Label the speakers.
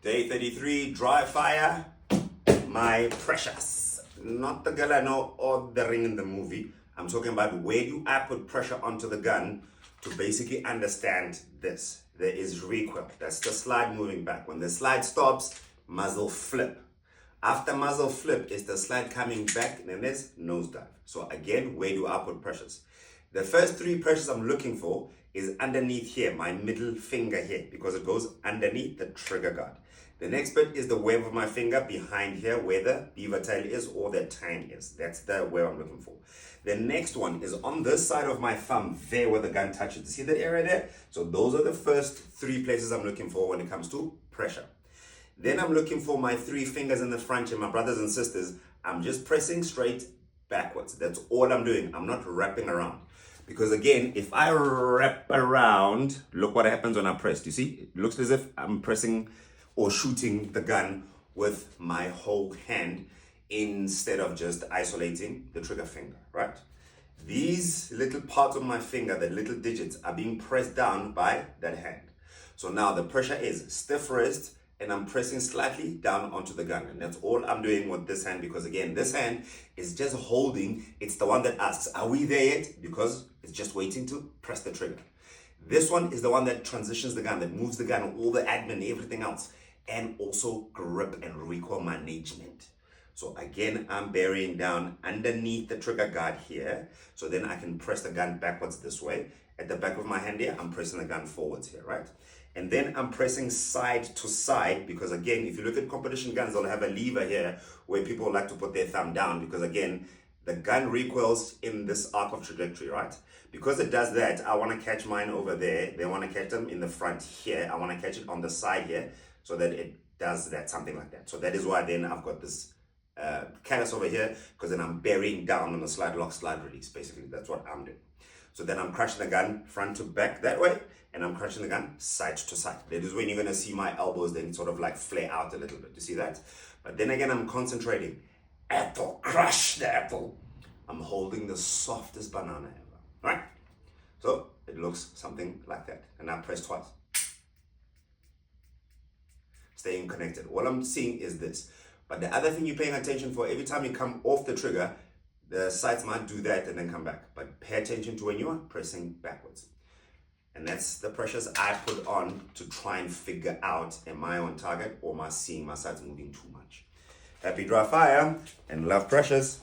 Speaker 1: Day 33, dry fire, my precious. Not the Galano or the ring in the movie. I'm talking about where do I put pressure onto the gun to basically understand this. There is recoil. That's the slide moving back. When the slide stops, muzzle flip. After muzzle flip is the slide coming back, and then there's nosedive. So again, where do I put pressures? The first three pressures I'm looking for is underneath here, my middle finger here, because it goes underneath the trigger guard. The next bit is the wave of my finger behind here where the beaver tail is or the tine is. That's the where I'm looking for. The next one is on this side of my thumb, there where the gun touches. See that area there? So those are the first three places I'm looking for when it comes to pressure. Then I'm looking for my three fingers in the front here, my brothers and sisters. I'm just pressing straight backwards. That's all I'm doing. I'm not wrapping around. Because again, if I wrap around, look what happens when I press. You see? It looks as if I'm pressing or shooting the gun with my whole hand instead of just isolating the trigger finger, right? These little parts of my finger, the little digits, are being pressed down by that hand. So now the pressure is stiff wrist, and I'm pressing slightly down onto the gun. And that's all I'm doing with this hand, because again, this hand is just holding. It's the one that asks, are we there yet? Because it's just waiting to press the trigger. This one is the one that transitions the gun, that moves the gun, all the admin, everything else, and also grip and recoil management. So again, I'm burying down underneath the trigger guard here, so then I can press the gun backwards this way. At the back of my hand here, I'm pressing the gun forwards here, right? And then I'm pressing side to side, because again, if you look at competition guns, they'll have a lever here where people like to put their thumb down, because again, the gun recoils in this arc of trajectory, right? Because it does that, I want to catch mine over there. They want to catch them in the front here. I want to catch it on the side here, so that it does that, something like that. So that is why then I've got this callus over here, because then I'm burying down on the slide lock, slide release. Basically, that's what I'm doing. So then I'm crushing the gun front to back that way, and I'm crushing the gun side to side. That is when you're going to see my elbows then sort of like flare out a little bit. You see that? But then again, I'm concentrating. Apple, crush the apple. I'm holding the softest banana ever. Right? So it looks something like that. And I press twice. Staying connected. All I'm seeing is this. But the other thing you're paying attention for, every time you come off the trigger, the sights might do that and then come back. But pay attention to when you are pressing backwards. And that's the pressures I put on to try and figure out, am I on target or am I seeing my sights moving too much? Happy dry fire and love pressures.